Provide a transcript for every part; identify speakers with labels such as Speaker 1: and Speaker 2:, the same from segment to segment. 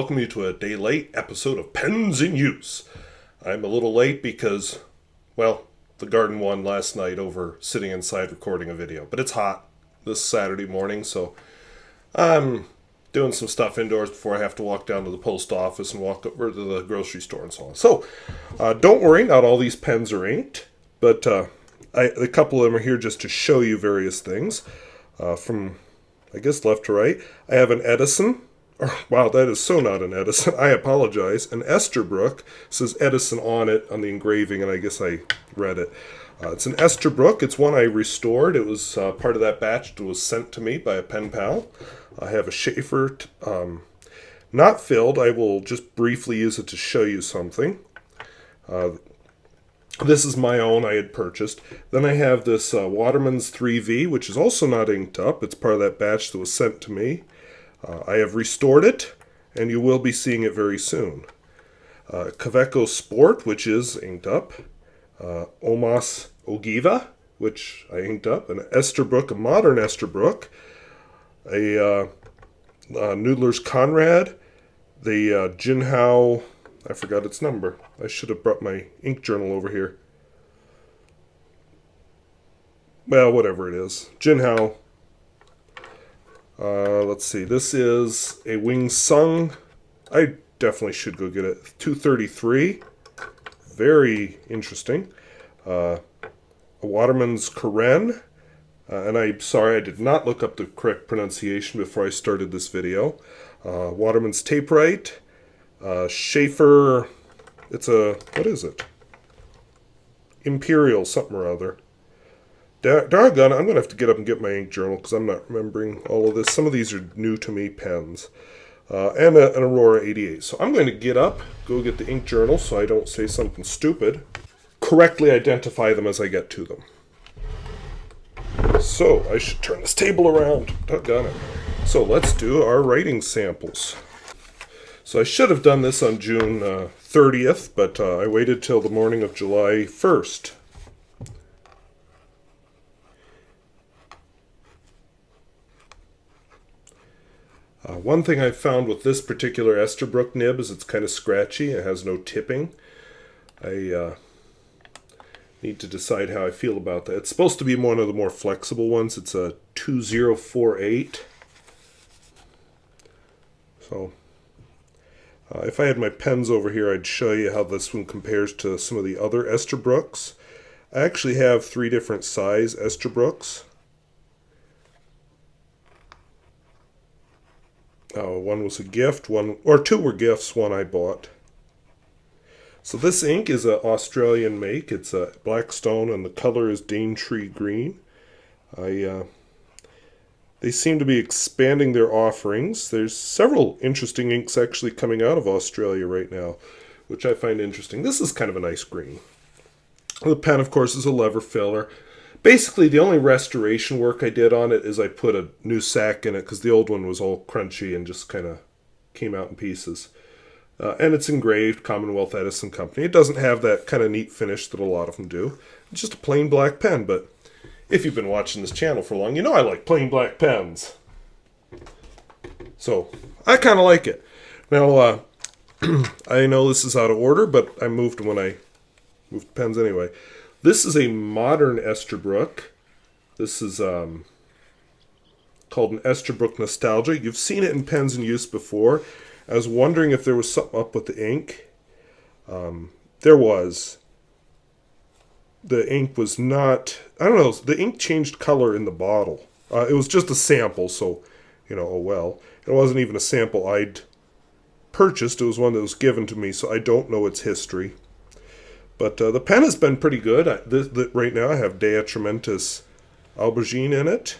Speaker 1: welcome you to a day late episode of Pens in Use. I'm a little late because, well, the garden won last night over sitting inside recording a video. But it's hot this Saturday morning, so I'm doing some stuff indoors before I have to walk down to the post office and walk over to the grocery store and so on. So, don't worry, not all these pens are inked, but a couple of them are here just to show you various things. From, I guess, left to right, I have an Edison. Wow, that is so not an Edison. I apologize. An Esterbrook. Says Edison on it, on the engraving, and I guess I read it. It's an Esterbrook. It's one I restored. It was part of that batch that was sent to me by a pen pal. I have a Sheaffer, not filled. I will just briefly use it to show you something. This is my own I had purchased. Then I have this Waterman's 3V, which is also not inked up. It's part of that batch that was sent to me. I have restored it, and you will be seeing it very soon. Kaweco Sport, which is inked up. Omas Ogiva, which I inked up. An Esterbrook, a modern Esterbrook. A Noodler's Konrad. The Jinhao, I forgot its number. I should have brought my ink journal over here. Well, whatever it is. Jinhao. Let's see. This is a Wing Sung. I definitely should go get it. 233. Very interesting. A Waterman's Carene. And I'm sorry, I did not look up the correct pronunciation before I started this video. Waterman's Taperite. Sheaffer. It's a, what is it? Imperial something or other. Doggone, I'm going to have to get up and get my ink journal because I'm not remembering all of this. Some of these are new to me pens. And an Aurora 88. So I'm going to get up, go get the ink journal so I don't say something stupid. Correctly identify them as I get to them. So I should turn this table around. Doggone it. So let's do our writing samples. So I should have done this on June 30th, but I waited till the morning of July 1st. One thing I found with this particular Esterbrook nib is it's kind of scratchy. It has no tipping. I need to decide how I feel about that. It's supposed to be one of the more flexible ones. It's a 2048. So, if I had my pens over here, I'd show you how this one compares to some of the other Esterbrooks. I actually have 3 different size Esterbrooks. One was a gift, 2 were gifts, 1 I bought. So this ink is an Australian make. It's a Blackstone, and the color is Daintree green. They seem to be expanding their offerings. There's several interesting inks actually coming out of Australia right now, which I find interesting. This is kind of a nice green. The pen, of course, is a lever filler. Basically, the only restoration work I did on it is I put a new sack in it because the old one was all crunchy and just kind of came out in pieces. And it's engraved, Commonwealth Edison Company. It doesn't have that kind of neat finish that a lot of them do. It's just a plain black pen, but if you've been watching this channel for long, you know I like plain black pens. So, I kind of like it. Now, I know this is out of order, but I moved when I moved pens anyway. This is a modern Esterbrook. This is called an Esterbrook Nostalgia. You've seen it in Pens in Use before. I was wondering if there was something up with the ink. There was. The ink was not, I don't know, the ink changed color in the bottle. It was just a sample, so, you know, oh well. It wasn't even a sample I'd purchased. It was one that was given to me, so I don't know its history. But the pen has been pretty good. Right now I have Demonstrators aubergine in it.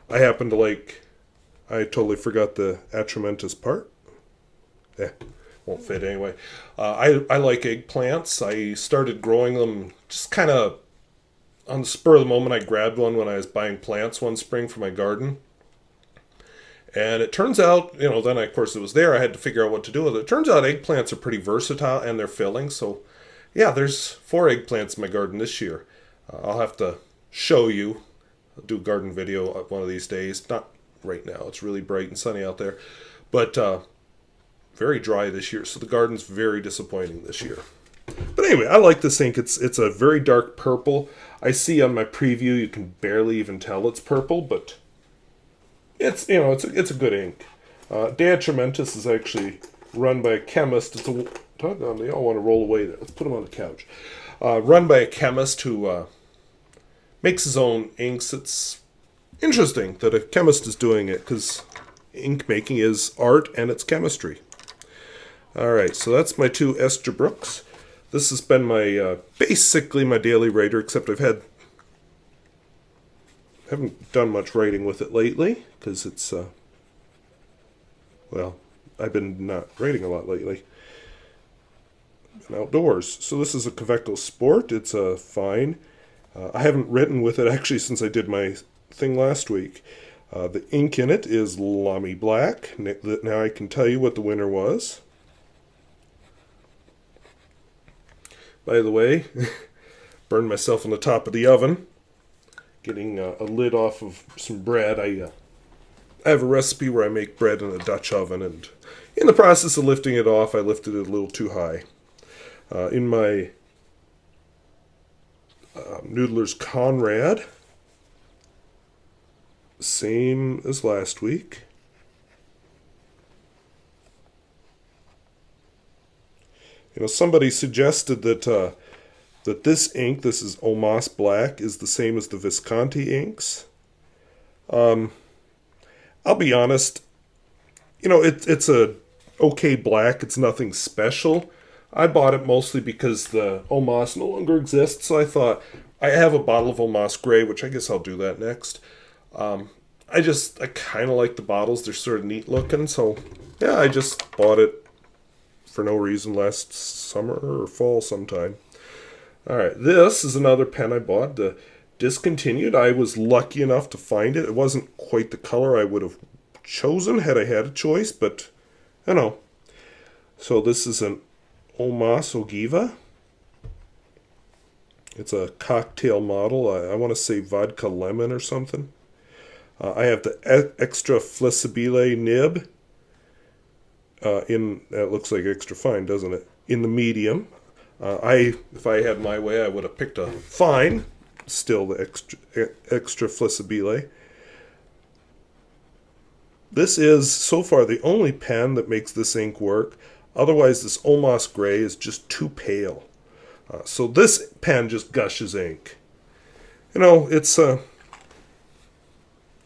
Speaker 1: I happen to like, I totally forgot the atramentus part. Won't fit anyway. I like eggplants. I started growing them just kind of on the spur of the moment. I grabbed one when I was buying plants one spring for my garden. And it turns out, you know, then of course it was there. I had to figure out what to do with it. It turns out eggplants are pretty versatile and they're filling. So, yeah, there's 4 eggplants in my garden this year. I'll have to show you. I'll do a garden video one of these days. Not right now. It's really bright and sunny out there. But very dry this year, so the garden's very disappointing this year. But anyway, I like this ink. It's a very dark purple. I see on my preview you can barely even tell it's purple, but it's a good ink. Demonstrators is actually run by a chemist. It's a doggone, they all want to roll away there. Let's put them on the couch. Run by a chemist who makes his own inks. It's interesting that a chemist is doing it because ink making is art and it's chemistry. Alright, so that's my two Esterbrook's. This has been my basically my daily writer, except haven't done much writing with it lately because it's well, I've been not writing a lot lately. Been outdoors. So this is a Kaweco Sport. It's a fine. I haven't written with it actually since I did my thing last week. The ink in it is Lamy Black. Now I can tell you what the winner was. By the way, burned myself on the top of the oven. Getting a lid off of some bread. I have a recipe where I make bread in a Dutch oven, and in the process of lifting it off, I lifted it a little too high. In my Noodler's Konrad, same as last week. Somebody suggested that that this ink, this is Omas Black, is the same as the Visconti inks. I'll be honest, it's a okay black. It's nothing special. I bought it mostly because the Omas no longer exists, so I thought, I have a bottle of Omas Gray, which I guess I'll do that next. I kind of like the bottles. They're sort of neat looking, so yeah, I just bought it for no reason last summer or fall sometime. Alright, this is another pen I bought, the discontinued. I was lucky enough to find it. It wasn't quite the color I would have chosen had I had a choice, but So this is an Omas Ogiva. It's a cocktail model. I want to say vodka lemon or something. I have the extra flexibile nib. It looks like extra fine, doesn't it? In the medium. If I had my way, I would have picked a fine. Still the extra flexibile. This is, so far, the only pen that makes this ink work. Otherwise, this Omas Gray is just too pale. So this pen just gushes ink. It's a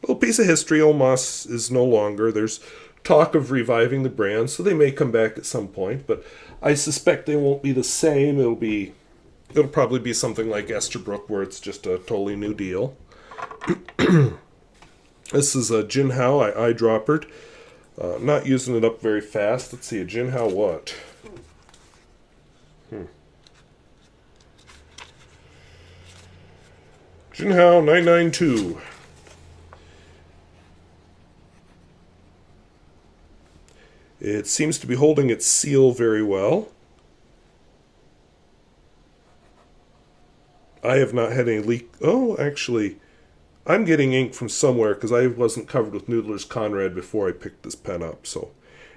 Speaker 1: little piece of history. Omas is no longer. There's talk of reviving the brand, so they may come back at some point, but I suspect they won't be the same. It'll probably be something like Esterbrook, where it's just a totally new deal. This is a Jinhao I eyedroppered. Not using it up very fast. Let's see, a Jinhao what? Jinhao 992. It seems to be holding its seal very well. I have not had any leak. Oh, actually, I'm getting ink from somewhere because I wasn't covered with Noodler's Konrad before I picked this pen up. So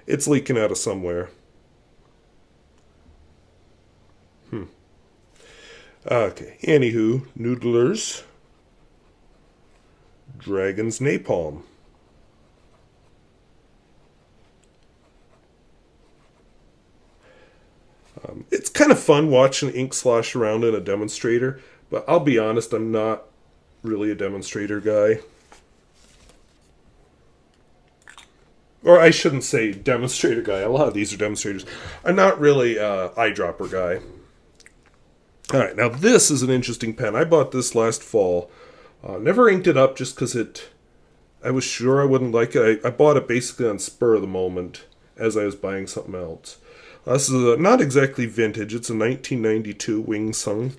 Speaker 1: it's leaking out of somewhere. Okay, anywho, Noodler's Dragon's Napalm. It's kind of fun watching ink slosh around in a demonstrator, but I'll be honest, I'm not really a demonstrator guy. Or I shouldn't say demonstrator guy. A lot of these are demonstrators. I'm not really an eyedropper guy. Alright, now this is an interesting pen. I bought this last fall. Never inked it up just because I was sure I wouldn't like it. I bought it basically on spur of the moment as I was buying something else. This is not exactly vintage. It's a 1992 Wing Sung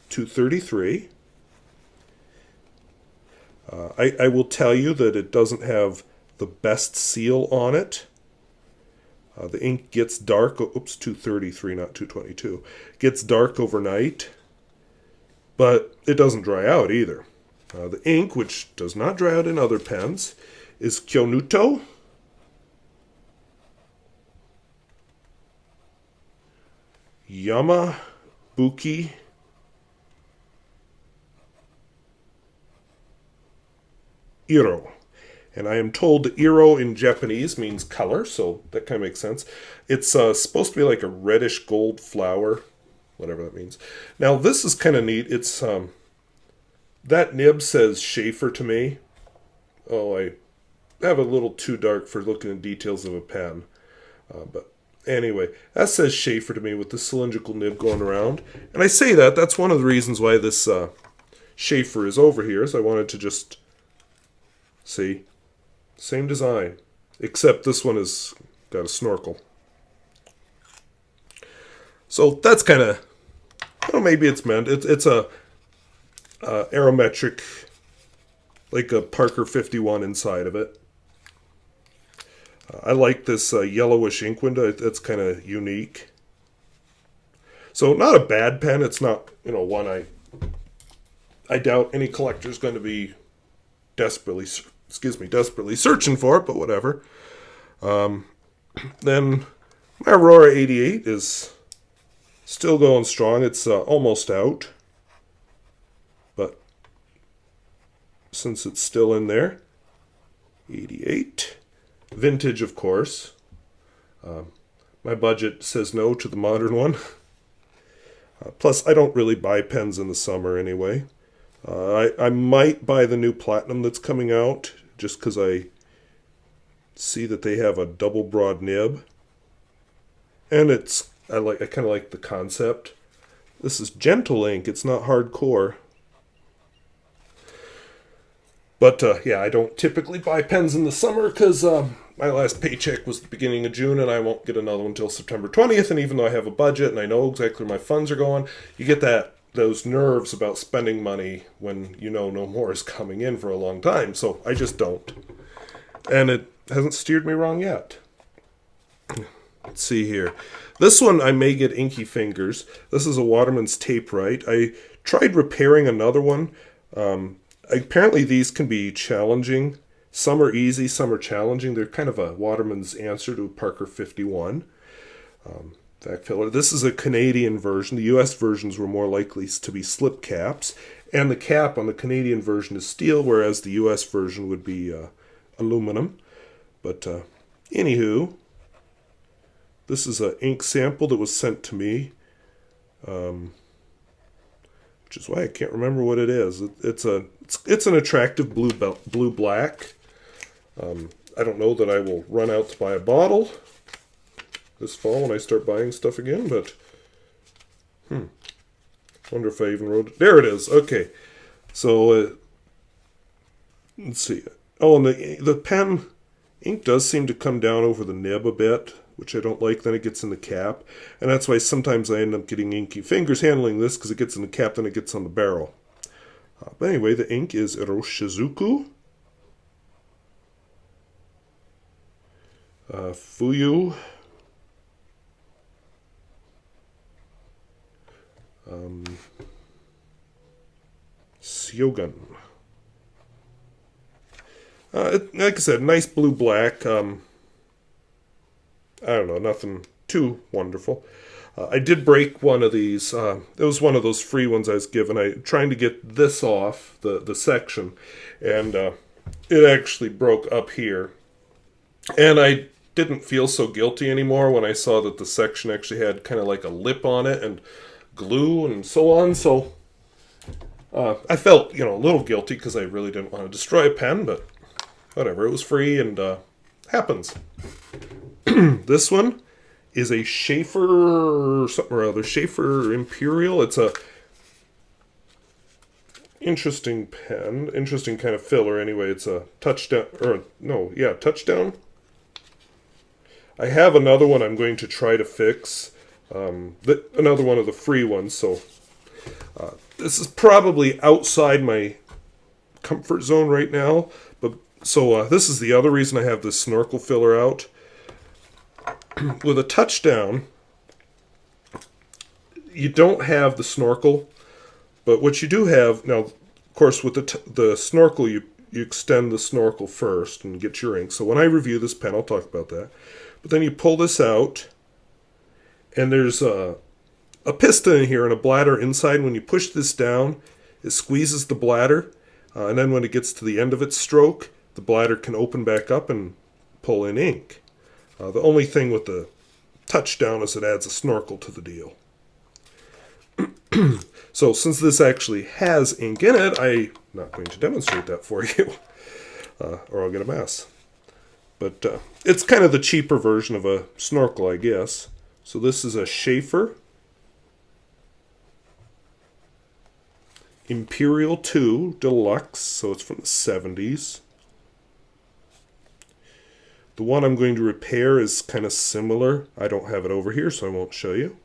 Speaker 1: 233. I will tell you that it doesn't have the best seal on it. The ink gets dark. Oops, 233, not 222. Gets dark overnight, but it doesn't dry out either. The ink, which does not dry out in other pens, is Kyonooto. Yamabuki-iro. And I am told that iro in Japanese means color, so that kind of makes sense. It's supposed to be like a reddish gold flower, whatever that means. Now, this is kind of neat. It's that nib says Sheaffer to me. Oh, I have a little too dark for looking at details of a pen. But anyway, that says Sheaffer to me with the cylindrical nib going around. And I say that's one of the reasons why this Sheaffer is over here, is I wanted to just see. Same design, except this one has got a snorkel. So that's kind of, well, maybe it's meant. It's a aerometric, like a Parker 51 inside of it. I like this yellowish ink window. It's kind of unique. So not a bad pen. It's not, one I doubt any collector is going to be desperately searching for it, but whatever. Then my Aurora 88 is still going strong. It's almost out, but since it's still in there, 88. Vintage, of course. My budget says no to the modern one. Plus, I don't really buy pens in the summer anyway. I might buy the new Platinum that's coming out, just because I see that they have a double broad nib. And I kind of like the concept. This is Jentle ink, it's not hardcore. But yeah, I don't typically buy pens in the summer because my last paycheck was the beginning of June and I won't get another one until September 20th. And even though I have a budget and I know exactly where my funds are going, you get those nerves about spending money when no more is coming in for a long time. So I just don't. And it hasn't steered me wrong yet. Let's see here. This one I may get inky fingers. This is a Waterman's Taperite. I tried repairing another one. Apparently these can be challenging. Some are easy, some are challenging. They're kind of a Waterman's answer to a Parker 51. Back filler. This is a Canadian version. The US versions were more likely to be slip caps. And the cap on the Canadian version is steel, whereas the US version would be aluminum. But anywho, this is an ink sample that was sent to me. Which is why I can't remember what it is. It's an attractive blue-black. I don't know that I will run out to buy a bottle this fall when I start buying stuff again, but wonder if I even wrote it. There it is. Okay, so let's see. Oh, and the pen ink does seem to come down over the nib a bit, which I don't like. Then it gets in the cap, and that's why sometimes I end up getting inky fingers handling this, because it gets in the cap, then it gets on the barrel. But anyway, the ink is Iroshizuku. Fuyu. Syogun. Like I said, nice blue-black. I don't know, nothing too wonderful. I did break one of these. It was one of those free ones I was given. Trying to get this off, the section, and it actually broke up here. And I didn't feel so guilty anymore when I saw that the section actually had kind of like a lip on it and glue and so on. So I felt, a little guilty because I really didn't want to destroy a pen, but whatever. It was free and happens. This one is a Sheaffer something or other. Sheaffer Imperial. It's a interesting pen. Interesting kind of filler anyway. It's a touchdown. Touchdown. I have another one I'm going to try to fix. Another one of the free ones. So this is probably outside my comfort zone right now. But so this is the other reason I have this snorkel filler out. With a touchdown, you don't have the snorkel, but what you do have now, of course, with the snorkel, you extend the snorkel first and get your ink. So when I review this pen, I'll talk about that. But then you pull this out, and there's a piston in here and a bladder inside. When you push this down, it squeezes the bladder, and then when it gets to the end of its stroke, the bladder can open back up and pull in ink. The only thing with the touchdown is it adds a snorkel to the deal. So since this actually has ink in it, I'm not going to demonstrate that for you, or I'll get a mess. But it's kind of the cheaper version of a snorkel, I guess. So this is a Sheaffer Imperial 2 Deluxe, so it's from the 70s. The one I'm going to repair is kind of similar. I don't have it over here, so I won't show you.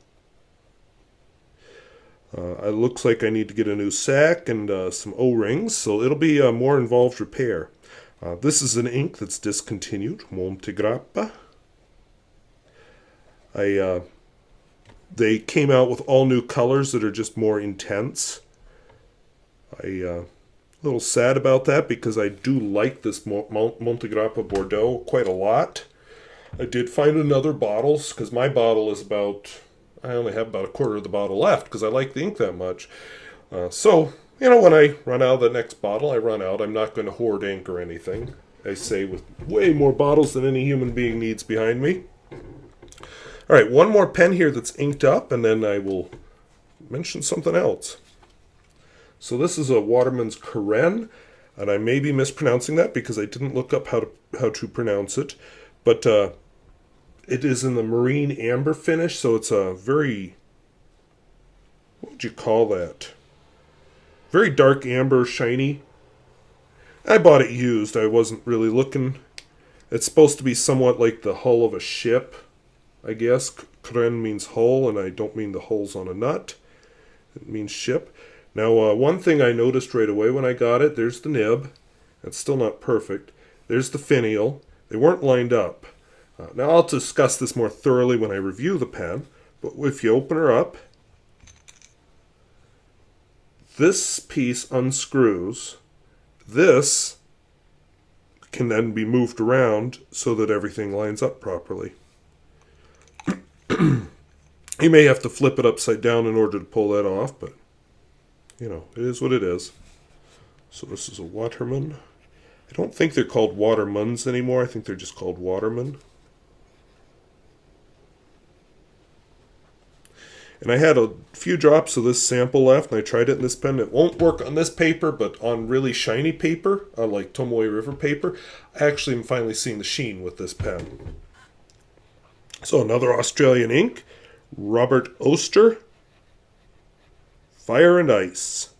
Speaker 1: It looks like I need to get a new sack and some O-rings, so it'll be a more involved repair. This is an ink that's discontinued, Montegrappa. They came out with all new colors that are just more intense. I'm a little sad about that because I do like this Montegrappa Bordeaux quite a lot. I did find another bottle because my bottle is I only have about a quarter of the bottle left because I like the ink that much. So, you know, when I run out of the next bottle, I run out. I'm not going to hoard ink or anything. I say with way more bottles than any human being needs behind me. All right, one more pen here that's inked up, and then I will mention something else. So this is a Waterman's Carene, and I may be mispronouncing that because I didn't look up how to pronounce it. But it is in the marine amber finish, so it's a very, what would you call that? Very dark amber, shiny. I bought it used. I wasn't really looking. It's supposed to be somewhat like the hull of a ship, I guess. Carene means hull, and I don't mean the hulls on a nut. It means ship. Now, one thing I noticed right away when I got it, there's the nib. It's still not perfect. There's the finial. They weren't lined up. Now, I'll discuss this more thoroughly when I review the pen, but if you open her up, this piece unscrews. This can then be moved around so that everything lines up properly. You may have to flip it upside down in order to pull that off, but, you know, it is what it is. So this is a Waterman. I don't think they're called Watermans anymore. I think they're just called Waterman. And I had a few drops of this sample left, and I tried it in this pen. It won't work on this paper, but on really shiny paper, like Tomoe River paper, I actually am finally seeing the sheen with this pen. So another Australian ink, Robert Oster, Fire and Ice.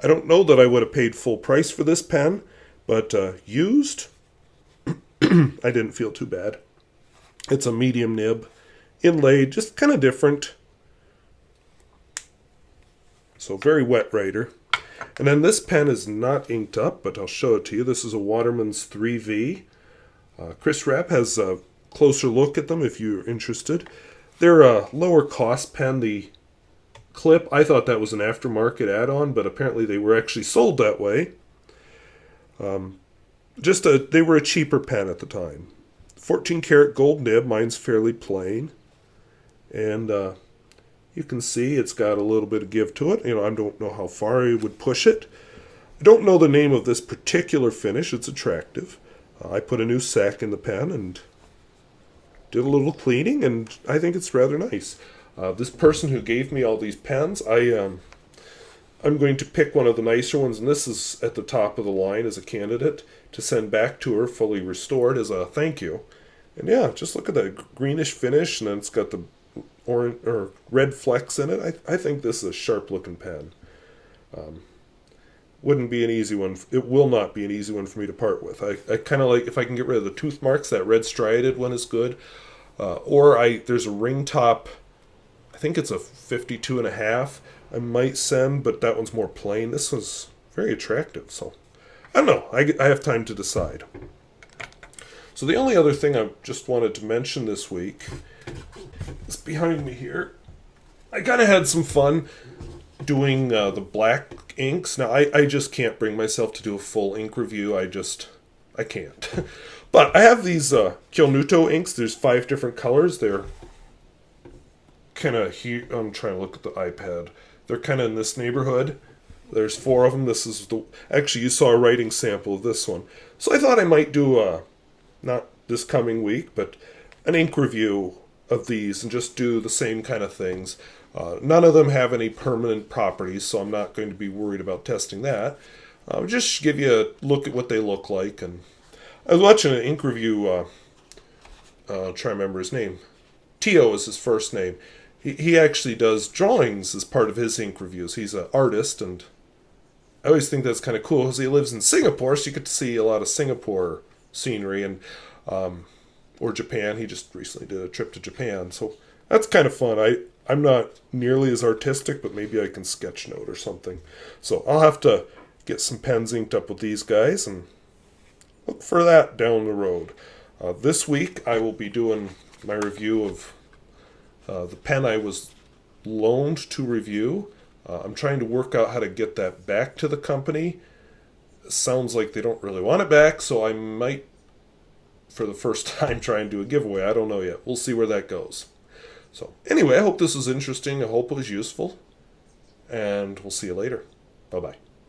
Speaker 1: I don't know that I would have paid full price for this pen, but used, I didn't feel too bad. It's a medium nib, inlaid, just kind of different. So very wet writer. And then this pen is not inked up, but I'll show it to you. This is a Waterman's 3V. Chris Rapp has a closer look at them if you're interested. They're a lower cost pen. The clip, I thought that was an aftermarket add-on, but apparently they were actually sold that way. They were a cheaper pen at the time. 14 karat gold nib, mine's fairly plain. And you can see it's got a little bit of give to it. You know, I don't know how far I would push it. I don't know the name of this particular finish. It's attractive. I put a new sack in the pen and did a little cleaning, and I think it's rather nice. This person who gave me all these pens, I'm going to pick one of the nicer ones, and this is at the top of the line as a candidate to send back to her fully restored as a thank you. And yeah, just look at that greenish finish, and then it's got the orange or red flecks in it. I think this is a sharp looking pen. Wouldn't be an easy one. It will not be an easy one for me to part with. I kind of like, if I can get rid of the tooth marks, that red striated one is good. There's a ring top, I think it's a 52.5 I might send, but that one's more plain. This one's very attractive, so I don't know. I have time to decide. So the only other thing I just wanted to mention this week is behind me here. I kind of had some fun doing the black inks. Now, I just can't bring myself to do a full ink review. I can't. But I have these Kyonooto inks. There's 5 different colors. They're kind of here. I'm trying to look at the iPad. They're kind of in this neighborhood. There's 4 of them. This is actually, you saw a writing sample of this one. So I thought I might do not this coming week, but an ink review of these and just do the same kind of things. None of them have any permanent properties, so I'm not going to be worried about testing that. Just give you a look at what they look like. And I was watching an ink review, I'll try to remember his name. Tio is his first name. He actually does drawings as part of his ink reviews. He's an artist, and I always think that's kind of cool because he lives in Singapore, so you get to see a lot of Singapore scenery, and or Japan. He just recently did a trip to Japan, so that's kind of fun. I'm not nearly as artistic, but maybe I can sketch note or something. So I'll have to get some pens inked up with these guys and look for that down the road. This week I will be doing my review of the pen I was loaned to review. I'm trying to work out how to get that back to the company. It sounds like they don't really want it back, so I might, for the first time, try and do a giveaway. I don't know yet. We'll see where that goes. So anyway, I hope this was interesting. I hope it was useful. And we'll see you later. Bye-bye.